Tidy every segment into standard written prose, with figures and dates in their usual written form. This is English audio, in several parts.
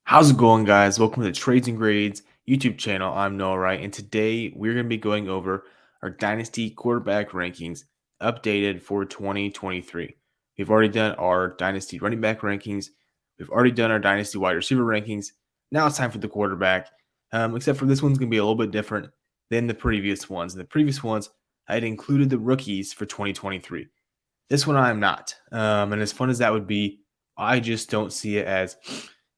How's it going, guys? Welcome to the Trades and Grades YouTube channel. I'm Noah Wright, and today we're going to be going over our Dynasty quarterback rankings updated for 2023. We've already done our Dynasty running back rankings. We've already done our Dynasty wide receiver rankings. Now it's time for the quarterback, except for this one's going to be a little bit different than the previous ones. In the previous ones, I had included the rookies for 2023. This one I am not. And as fun as that would be, I just don't see it as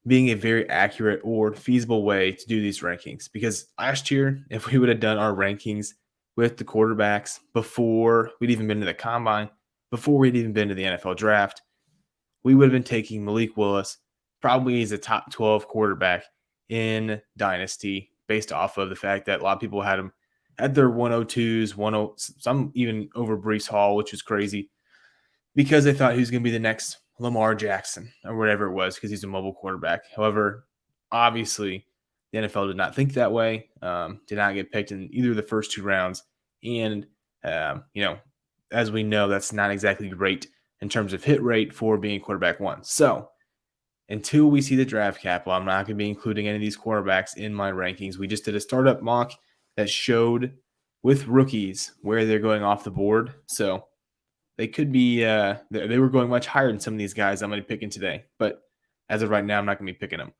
being a very accurate or feasible way to do these rankings. Because last year, if we would have done our rankings with the quarterbacks before we'd even been to the combine, before we'd even been to the NFL draft, we would have been taking Malik Willis probably as a top 12 quarterback in Dynasty based off of the fact that a lot of people had their 102s, 10, some even over Brees Hall, which was crazy because they thought he was going to be the next Lamar Jackson or whatever it was because he's a mobile quarterback. However, obviously, the NFL did not think that way, did not get picked in either of the first two rounds. And, as we know, that's not exactly great in terms of hit rate for being quarterback one. So until we see the draft capital, I'm not going to be including any of these quarterbacks in my rankings. We just did a startup mock that showed with rookies where they're going off the board. So they could be they were going much higher than some of these guys I'm going to be picking today. But as of right now, I'm not going to be picking them.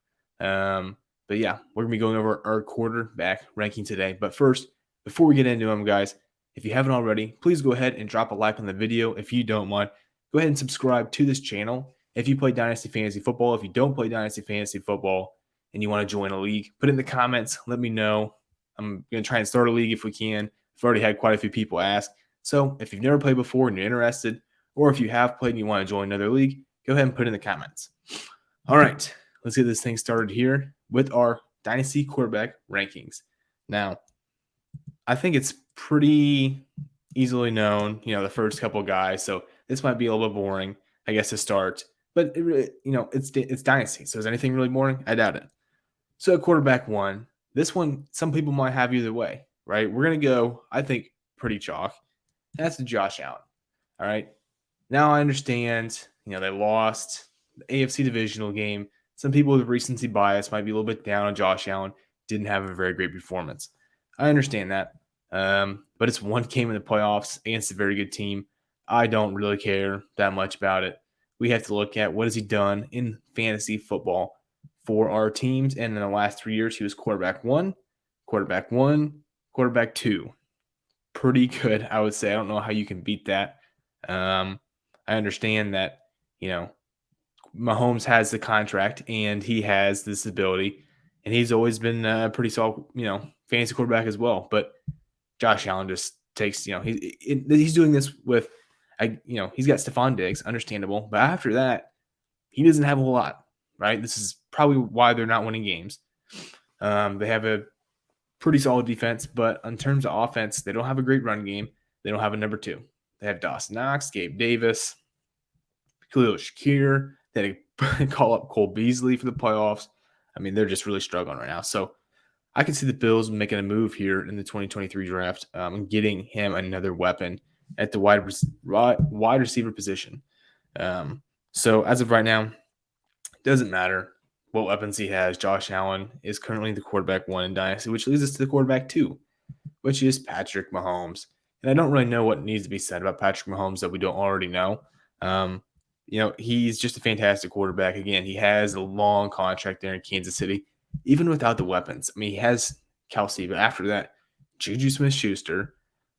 But yeah, we're going to be going over our quarterback ranking today. But first, before we get into them, guys, if you haven't already, please go ahead and drop a like on the video. If you don't mind, go ahead and subscribe to this channel. If you play Dynasty Fantasy Football, if you don't play Dynasty Fantasy Football and you want to join a league, put it in the comments. Let me know. I'm going to try and start a league if we can. I've already had quite a few people ask. So if you've never played before and you're interested, or if you have played and you want to join another league, go ahead and put it in the comments. All right, let's get this thing started here with our Dynasty quarterback rankings. Now, I think it's pretty easily known, the first couple guys. So this might be a little bit boring, I guess, to start. But it really, it's Dynasty. So is anything really boring? I doubt it. So quarterback one, this one, some people might have either way, right? We're going to go, I think, pretty chalk. That's Josh Allen. All right. Now I understand, they lost the AFC divisional game. Some people with recency bias might be a little bit down on Josh Allen. Didn't have a very great performance. I understand that. But it's one game in the playoffs against a very good team. I don't really care that much about it. We have to look at what has he done in fantasy football for our teams. And in the last 3 years, he was quarterback one, quarterback two. Pretty good, I would say. I don't know how you can beat that. I understand that, Mahomes has the contract and he has this ability, and he's always been a pretty solid, fantasy quarterback as well. But Josh Allen just takes, he's doing this with, he's got Stephon Diggs, understandable. But after that, he doesn't have a whole lot, right? This is probably why they're not winning games. They have a pretty solid defense, but in terms of offense, they don't have a great run game. They don't have a number two. They have Dawson Knox, Gabe Davis, Khalil Shakir. They call up Cole Beasley for the playoffs. I mean, they're just really struggling right now. So I can see the Bills making a move here in the 2023 draft and getting him another weapon at the wide receiver position. So as of right now, doesn't matter what weapons he has. Josh Allen is currently the quarterback one in Dynasty, which leads us to the quarterback two, which is Patrick Mahomes. And I don't really know what needs to be said about Patrick Mahomes that we don't already know. He's just a fantastic quarterback. Again, he has a long contract there in Kansas City, even without the weapons. I mean, he has Kelsey, but after that, Juju Smith-Schuster,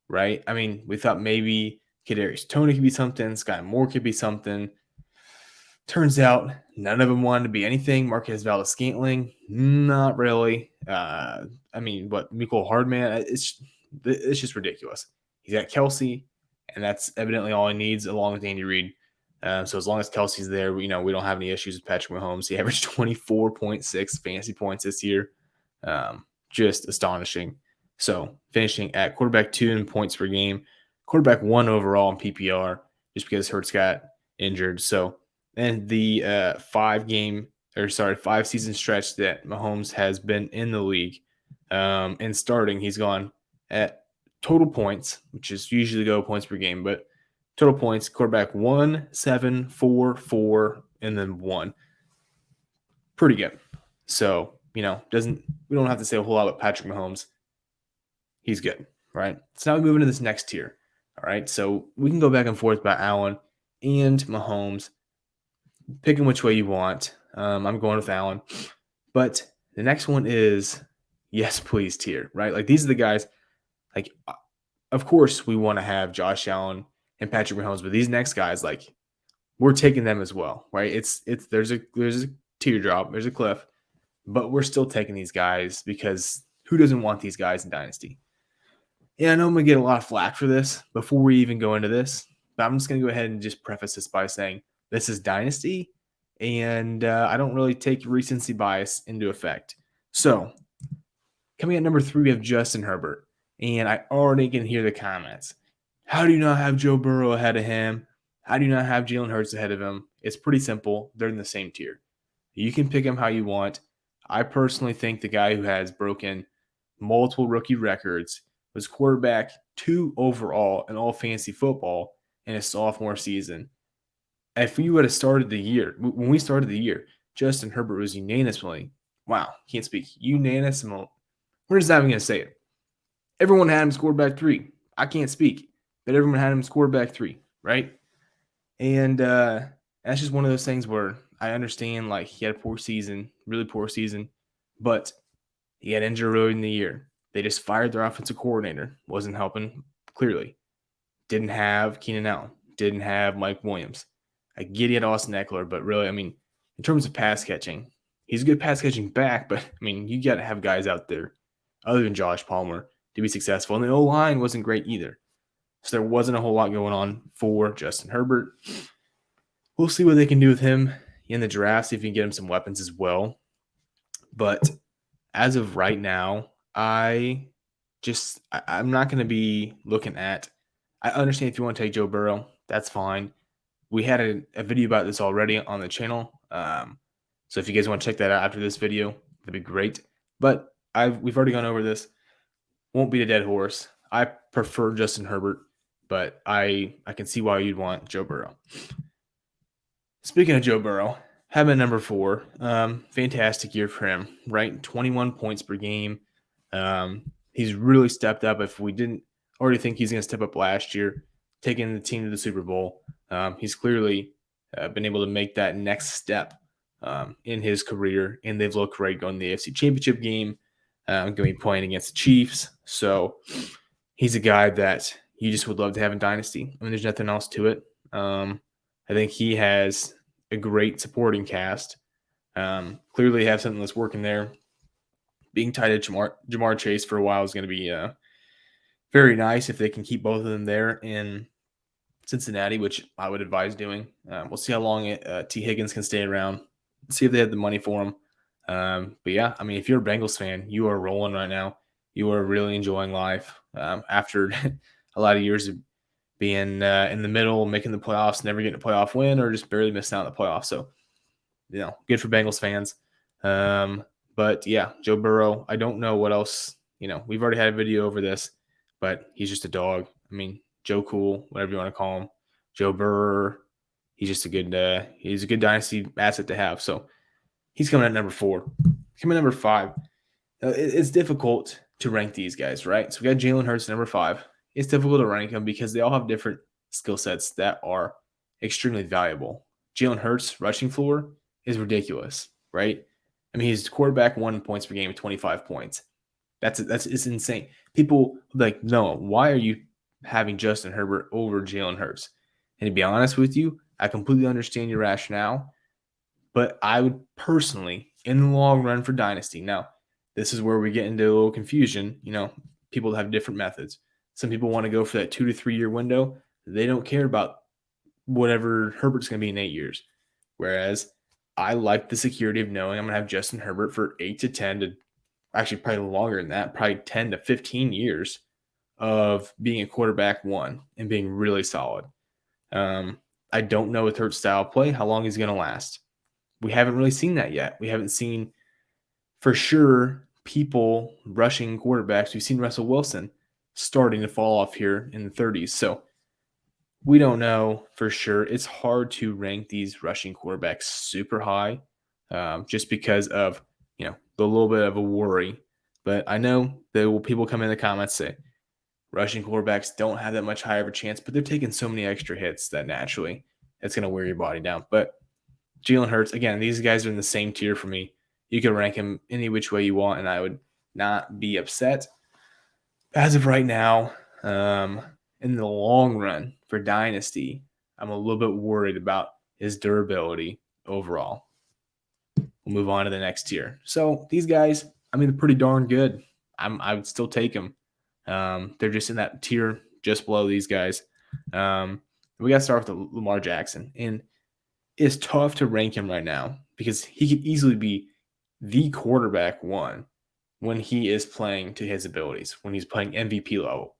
right? I mean, we thought maybe Kadarius Toney could be something, Sky Moore could be something. Turns out none of them wanted to be anything. Marquez Valdes-Scantling, not really. Mecole Hardman, it's just ridiculous. He's got Kelsey, and that's evidently all he needs, along with Andy Reid. So as long as Kelsey's there, we don't have any issues with Patrick Mahomes. He averaged 24.6 fantasy points this year. Just astonishing. So finishing at quarterback two in points per game, quarterback one overall in PPR, just because Hurts got injured. So, and the 5-season stretch that Mahomes has been in the league and starting, he's gone at total points, which is usually go points per game, but total points, quarterback 1, 7, 4, 4, and then 1. Pretty good. So, we don't have to say a whole lot about Patrick Mahomes. He's good, right? So now we move into this next tier. All right. So we can go back and forth about Allen and Mahomes, picking which way you want. I'm going with Allen. But the next one is yes, please tier, right? Like these are the guys, like, of course we want to have Josh Allen and Patrick Mahomes, but these next guys, like, we're taking them as well, right? There's a teardrop, there's a cliff, but we're still taking these guys because who doesn't want these guys in Dynasty? Yeah, I know I'm gonna get a lot of flack for this before we even go into this, but I'm just gonna go ahead and just preface this by saying this is Dynasty, and I don't really take recency bias into effect. So coming at number 3, we have Justin Herbert, and I already can hear the comments. How do you not have Joe Burrow ahead of him? How do you not have Jalen Hurts ahead of him? It's pretty simple. They're in the same tier. You can pick them how you want. I personally think the guy who has broken multiple rookie records was quarterback 2 overall in all fantasy football in his sophomore season. If we would have started the year, when we started the year, Justin Herbert was unanimously, wow, can't speak, unanimously. We're just not even going to say it. Everyone had him quarterback 3. I can't speak, but everyone had him quarterback 3, right? And that's just one of those things where I understand, like, he had a poor season, really poor season, but he had injured early in the year. They just fired their offensive coordinator. Wasn't helping, clearly. Didn't have Keenan Allen. Didn't have Mike Williams. I get he had Austin Eckler, but really, I mean, in terms of pass catching, he's a good pass catching back, but, I mean, you got to have guys out there other than Josh Palmer to be successful. And the O-line wasn't great either. So there wasn't a whole lot going on for Justin Herbert. We'll see what they can do with him in the draft, see if you can get him some weapons as well. But as of right now, I'm not going to be looking at – I understand if you want to take Joe Burrow, that's fine. We had a video about this already on the channel. So if you guys want to check that out after this video, that'd be great. But we've already gone over this. Won't beat a dead horse. I prefer Justin Herbert, but I can see why you'd want Joe Burrow. Speaking of Joe Burrow, have him at number 4. Fantastic year for him, right? 21 points per game. He's really stepped up. If we didn't already think he's going to step up last year, taking the team to the Super Bowl, he's clearly been able to make that next step in his career, and they've looked great going to the AFC Championship game. Going to be playing against the Chiefs. So he's a guy that you just would love to have in Dynasty. I mean, there's nothing else to it. I think he has a great supporting cast. Clearly have something that's working there. Being tied to Jamar Chase for a while is going to be very nice if they can keep both of them there in Cincinnati, which I would advise doing. We'll see how long T. Higgins can stay around. See if they have the money for him. But yeah, I mean, if you're a Bengals fan, you are rolling right now. You are really enjoying life after a lot of years of being in the middle, making the playoffs, never getting a playoff win, or just barely missing out on the playoffs. So, good for Bengals fans. But yeah, Joe Burrow, I don't know what else. We've already had a video over this, but he's just a dog. I mean, Joe Cool, whatever you want to call him, Joe Burrow. He's just a good dynasty asset to have. So he's coming at number 4. Coming at number 5. It's difficult to rank these guys, right? So we got Jalen Hurts at number 5. It's difficult to rank them because they all have different skill sets that are extremely valuable. Jalen Hurts' rushing floor is ridiculous, right? I mean, he's quarterback 1 points per game with 25 points. It's insane. People like, no, why are you having Justin Herbert over Jalen Hurts? And to be honest with you, I completely understand your rationale, but I would personally, in the long run for Dynasty, now, this is where we get into a little confusion. People have different methods. Some people want to go for that 2 to 3 year window. They don't care about whatever Herbert's going to be in 8 years. Whereas I like the security of knowing I'm going to have Justin Herbert for 8 to 10 to actually probably longer than that, probably 10 to 15 years of being a quarterback 1 and being really solid. I don't know with Hurts' style of play how long he's going to last. We haven't really seen that yet. We haven't seen for sure people rushing quarterbacks. We've seen Russell Wilson starting to fall off here in the 30s. So we don't know for sure. It's hard to rank these rushing quarterbacks super high just because of, a little bit of a worry. But I know there will people come in the comments say rushing quarterbacks don't have that much higher of a chance, but they're taking so many extra hits that naturally it's going to wear your body down. But Jalen Hurts, again, these guys are in the same tier for me. You could rank him any which way you want, and I would not be upset. As of right now, in the long run for Dynasty, I'm a little bit worried about his durability overall. We'll move on to the next tier. So these guys, I mean, they're pretty darn good. I would still take them. They're just in that tier just below these guys. We got to start with Lamar Jackson, and it's tough to rank him right now because he could easily be the quarterback one when he is playing to his abilities, when he's playing MVP level.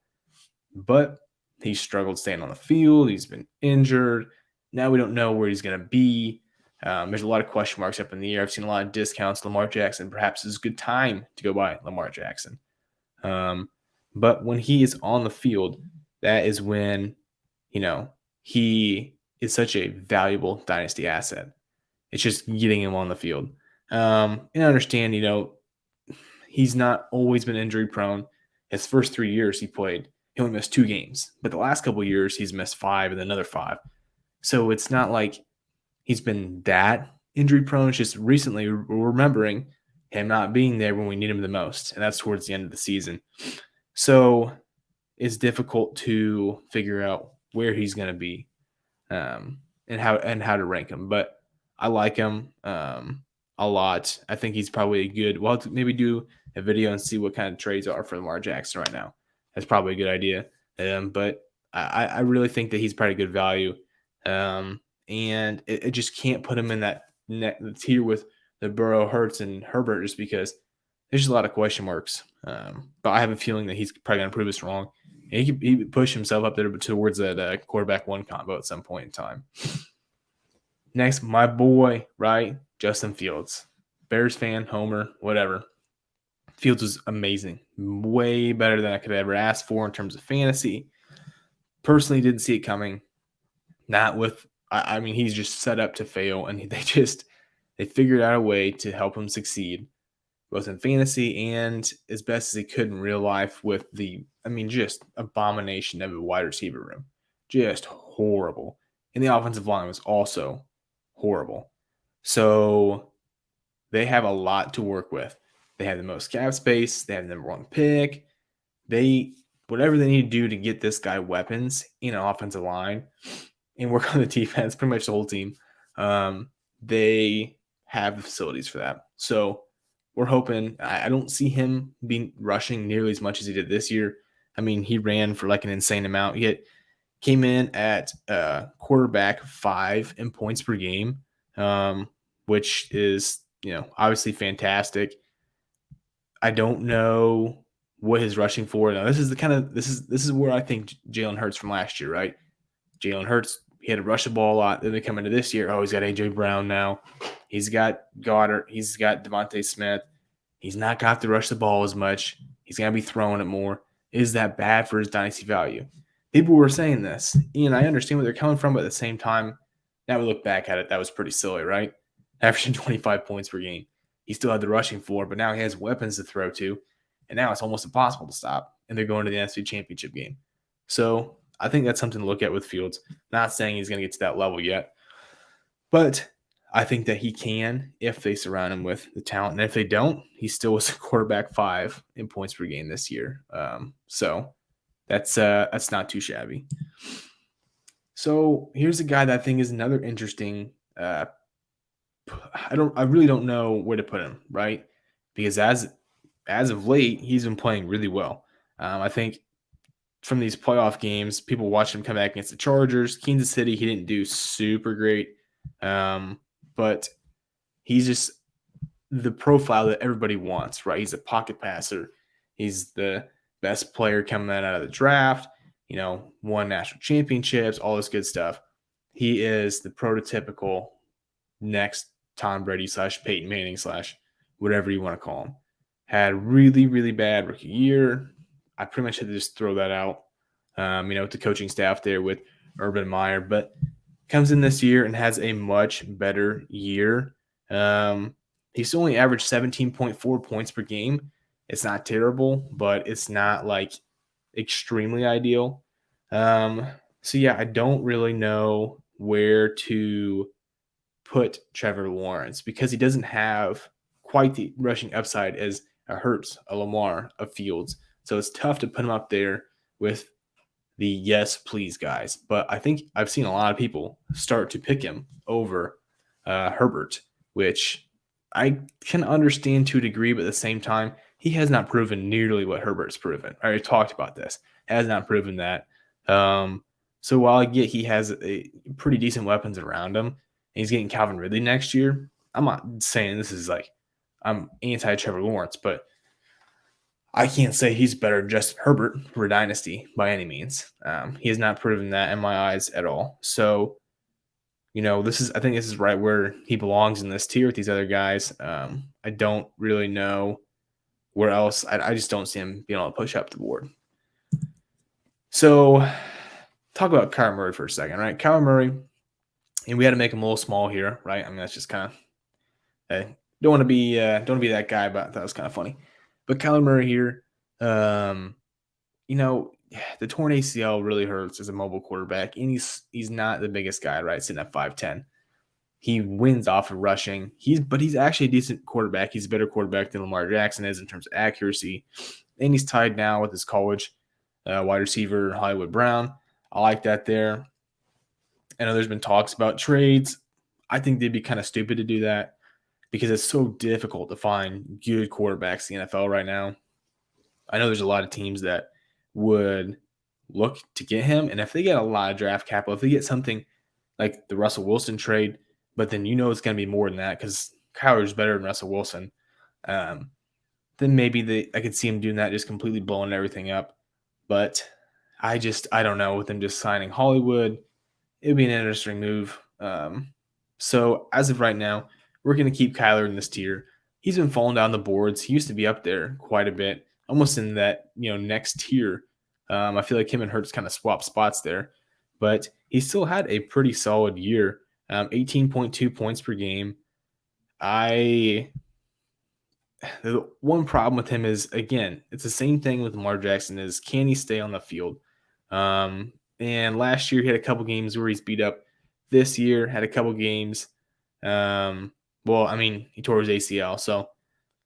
But he struggled staying on the field. He's been injured. Now we don't know where he's going to be. There's a lot of question marks up in the air. I've seen a lot of discounts. Lamar Jackson, perhaps it's a good time to go buy Lamar Jackson. But when he is on the field, that is when, he is such a valuable dynasty asset. It's just getting him on the field. And I understand, he's not always been injury prone. His first 3 years he played, he only missed 2 games. But the last couple of years, he's missed 5 and another 5. So it's not like he's been that injury prone. It's just recently we're remembering him not being there when we need him the most. And that's towards the end of the season. So it's difficult to figure out where he's going to be and how to rank him. But I like him a lot. I think he's probably a good. We'll have to maybe do a video and see what kind of trades are for Lamar Jackson right now. That's probably a good idea. But I really think that he's probably good value. And it just can't put him in that tier with the Burrow, Hurts, and Herbert just because there's just a lot of question marks. But I have a feeling that he's probably going to prove us wrong. And he could push himself up there towards that quarterback one combo at some point in time. Next, my boy, right? Justin Fields. Bears fan, homer, whatever. Fields was amazing. Way better than I could ever ask for in terms of fantasy. Personally, didn't see it coming. Not with, I mean, he's just set up to fail, and they figured out a way to help him succeed, both in fantasy and as best as he could in real life with just abomination of a wide receiver room. Just horrible. And the offensive line was also horrible. So they have a lot to work with. They have the most cap space. They have the number 1 pick. Whatever they need to do to get this guy weapons in an offensive line and work on the defense, pretty much the whole team, they have the facilities for that. So we're hoping. I don't see him being rushing nearly as much as he did this year. I mean, he ran for like an insane amount. He came in at quarterback 5 in points per game, which is obviously fantastic. I don't know what his rushing for. Now this is where I think Jalen Hurts from last year, right? Jalen Hurts, he had to rush the ball a lot. Then they come into this year. Oh, he's got A.J. Brown now. He's got Goddard. He's got Devontae Smith. He's not got to rush the ball as much. He's going to be throwing it more. Is that bad for his dynasty value? People were saying this, and I understand where they're coming from, but at the same time, now we look back at it, that was pretty silly, right? Averaging 25 points per game. He still had the rushing floor, but now he has weapons to throw to, and now it's almost impossible to stop, and they're going to the NFC Championship game. So I think that's something to look at with Fields. Not saying he's going to get to that level yet, but I think that he can if they surround him with the talent. And if they don't, he still was a quarterback 5 in points per game this year. So that's not too shabby. So here's a guy that I think is another interesting. I really don't know where to put him, right? Because as of late, he's been playing really well. I think from these playoff games, people watched him come back against the Chargers. Kansas City, he didn't do super great. But he's just the profile that everybody wants, right? He's a pocket passer. He's the best player coming out of the draft, won national championships, all this good stuff. He is the prototypical next Tom Brady / Peyton Manning / whatever you want to call him. Had really, really bad rookie year. I pretty much had to just throw that out, with the coaching staff there with Urban Meyer, but comes in this year and has a much better year. He's only averaged 17.4 points per game. It's not terrible, but it's not like extremely ideal. Um, so yeah, I don't really know where to put Trevor Lawrence because he doesn't have quite the rushing upside as a Hurts, a Lamar, a Fields. So it's tough to put him up there with the yes, please guys. But I think I've seen a lot of people start to pick him over Herbert, which I can understand to a degree, but at the same time, he has not proven nearly what Herbert's proven. I already talked about this. Has not proven that. So while I get he has a pretty decent weapons around him, and he's getting Calvin Ridley next year, I'm not saying this is like I'm anti Trevor Lawrence, but I can't say he's better than Justin Herbert for Dynasty by any means. He has not proven that in my eyes at all. So, I think this is right where he belongs in this tier with these other guys. I don't really know where else. I just don't see him being able to push up the board. So, talk about Kyler Murray for a second, right? Kyler Murray, and we had to make him a little small here, right? I mean, that's just kind of don't want to be that guy, but that was kind of funny. But Kyler Murray here, the torn ACL really hurts as a mobile quarterback, and he's not the biggest guy, right? Sitting at 5'10". He wins off of rushing. But he's actually a decent quarterback. He's a better quarterback than Lamar Jackson is in terms of accuracy. And he's tied now with his college wide receiver, Hollywood Brown. I like that there. I know there's been talks about trades. I think they'd be kind of stupid to do that because it's so difficult to find good quarterbacks in the NFL right now. I know there's a lot of teams that would look to get him. And if they get a lot of draft capital, if they get something like the Russell Wilson trade, but then it's going to be more than that because Kyler's better than Russell Wilson, then maybe I could see him doing that, just completely blowing everything up. But I don't know. With them just signing Hollywood, it would be an interesting move. So as of right now, we're going to keep Kyler in this tier. He's been falling down the boards. He used to be up there quite a bit, almost in that next tier. I feel like him and Hurts kind of swap spots there, but he still had a pretty solid year. 18.2 points per game. The one problem with him is, again, it's the same thing with Lamar Jackson, is can he stay on the field? And last year he had a couple games where he's beat up. This year had a couple games. He tore his ACL, so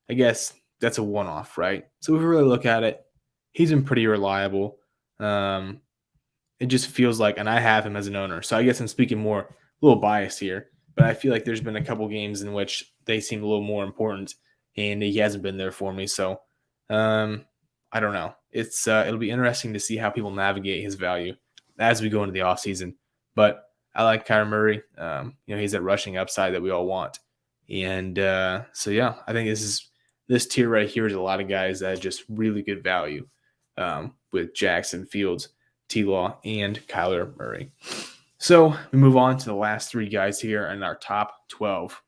I guess that's a one-off, right? So if we really look at it, he's been pretty reliable. It just feels like, and I have him as an owner, so I guess I'm speaking more, a little biased here, but I feel like there's been a couple games in which they seem a little more important, and he hasn't been there for me. So I don't know. It'll be interesting to see how people navigate his value as we go into the offseason. But I like Kyler Murray. He's that rushing upside that we all want. And I think this tier right here is a lot of guys that are just really good value with Jackson, Fields, T-Law, and Kyler Murray. So we move on to the last three guys here in our top 12.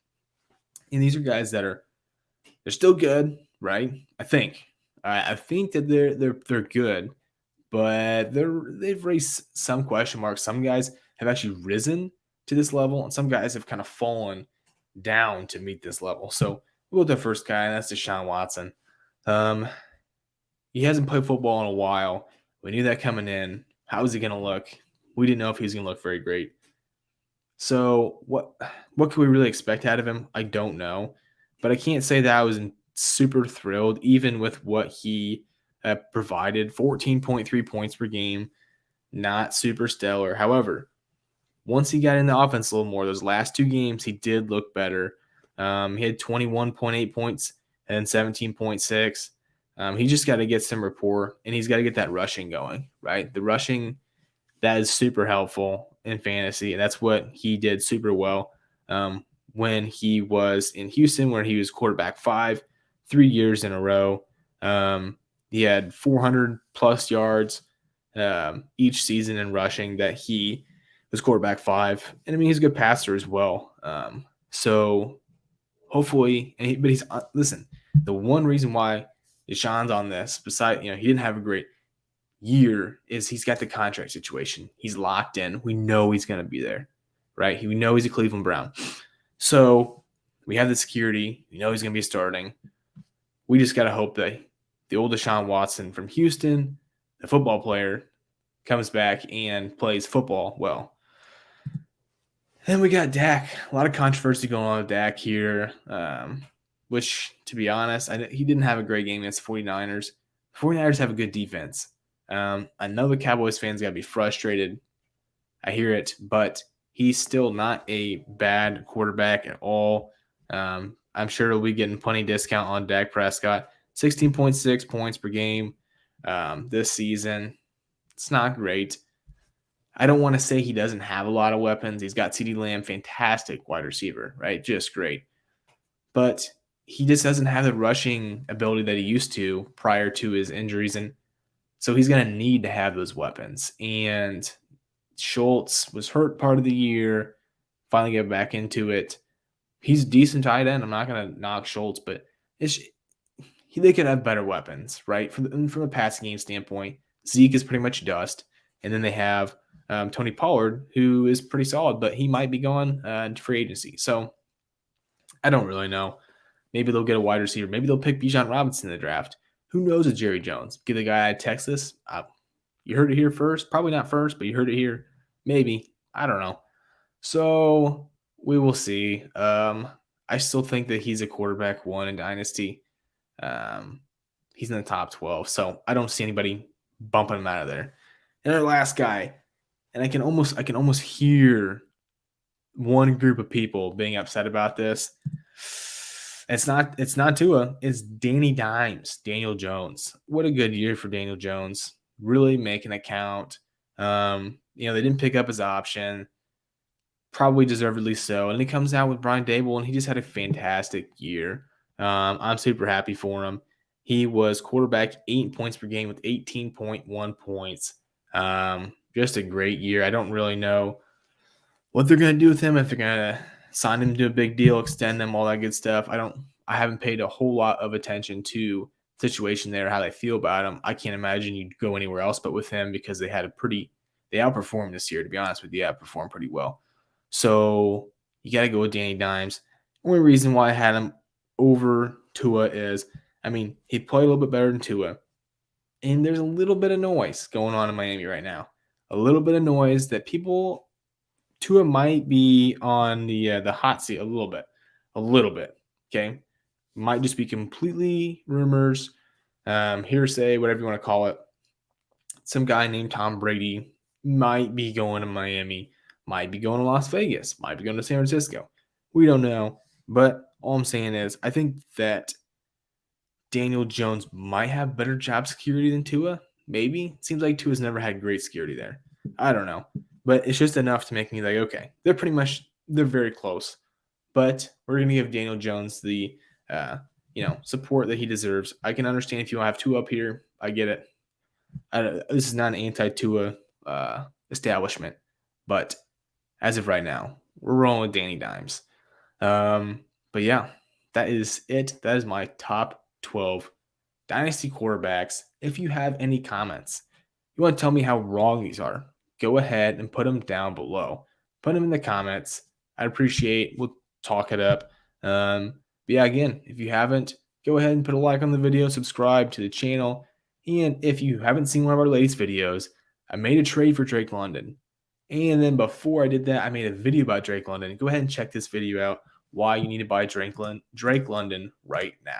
And these are guys that they're still good, right? I think that they're good, but they've raised some question marks. Some guys have actually risen to this level, and some guys have kind of fallen down to meet this level. So we'll go with the first guy, and that's Deshaun Watson. He hasn't played football in a while. We knew that coming in. How is he going to look? We didn't know if he was going to look very great. So what can we really expect out of him? I don't know. But I can't say that I was super thrilled, even with what he provided. 14.3 points per game, not super stellar. However, once he got in the offense a little more, those last two games, he did look better. He had 21.8 points and 17.6. He just got to get some rapport, and he's got to get that rushing going, right? The rushing, that is super helpful in fantasy, and that's what he did super well when he was in Houston, where he was quarterback 5, 3 years in a row. He had 400-plus yards each season in rushing that he was quarterback 5. And, he's a good passer as well. So hopefully – but listen, the one reason why Deshaun's on this, besides, he didn't have a great year, is he's got the contract situation. He's locked in. We know he's going to be there, right? We know he's a Cleveland Brown. So We have the security. We know he's going to be starting. We just got to hope that the old Deshaun Watson from Houston, the football player, comes back and plays football well. Then we got Dak. A lot of controversy going on with Dak here, which, to be honest, he didn't have a great game against the 49ers. The 49ers have a good defense. I know the Cowboys fans got to be frustrated. I hear it, but he's still not a bad quarterback at all. I'm sure he'll be getting plenty discount on Dak Prescott. 16.6 points per game this season. It's not great. I don't want to say he doesn't have a lot of weapons. He's got CeeDee Lamb, fantastic wide receiver, right? Just great. But he just doesn't have the rushing ability that he used to prior to his injuries. And so he's going to need to have those weapons. And Schultz was hurt part of the year, finally get back into it. He's a decent tight end. I'm not going to knock Schultz, but they could have better weapons, right? From a passing game standpoint, Zeke is pretty much dust. And then they have Tony Pollard, who is pretty solid, but he might be gone to free agency. So I don't really know. Maybe they'll get a wide receiver. Maybe they'll pick Bijan Robinson in the draft. Who knows with Jerry Jones? Get the guy out of Texas. You heard it here first. Probably not first, but you heard it here. Maybe. I don't know. So we will see. I still think that he's a quarterback one in Dynasty. He's in the top 12. So I don't see anybody bumping him out of there. And our last guy, and I can almost hear one group of people being upset about this. It's not Tua. It's Danny Dimes, Daniel Jones. What a good year for Daniel Jones. Really making it count. They didn't pick up his option. Probably deservedly so. And he comes out with Brian Dable, and he just had a fantastic year. I'm super happy for him. He was quarterback 8 points per game with 18.1 points. Just a great year. I don't really know what they're going to do with him, if they're going to sign him to a big deal, extend him, all that good stuff. I haven't paid a whole lot of attention to the situation there, how they feel about him. I can't imagine you'd go anywhere else but with him, because they outperformed this year, to be honest with you. They outperformed pretty well. So you got to go with Danny Dimes. The only reason why I had him over Tua is, he played a little bit better than Tua. And there's a little bit of noise going on in Miami right now. A little bit of noise that Tua might be on the hot seat a little bit. Okay, might just be completely rumors, hearsay, whatever you want to call it. Some guy named Tom Brady might be going to Miami, might be going to Las Vegas, might be going to San Francisco. We don't know, but all I'm saying is I think that Daniel Jones might have better job security than Tua. Maybe. It seems like Tua's never had great security there. I don't know. But it's just enough to make me like, okay, they're very close. But we're going to give Daniel Jones the, support that he deserves. I can understand if you don't have Tua up here. I get it. This is not an anti-Tua establishment. But as of right now, we're rolling with Danny Dimes. But yeah, that is it. That is my top 12 Dynasty quarterbacks. If you have any comments, you want to tell me how wrong these are, go ahead and put them down below. Put them in the comments. I'd appreciate. We'll talk it up. But yeah, again, if you haven't, go ahead and put a like on the video, subscribe to the channel. And if you haven't seen one of our latest videos, I made a trade for Drake London. And then before I did that, I made a video about Drake London. Go ahead and check this video out, why you need to buy Drake London right now.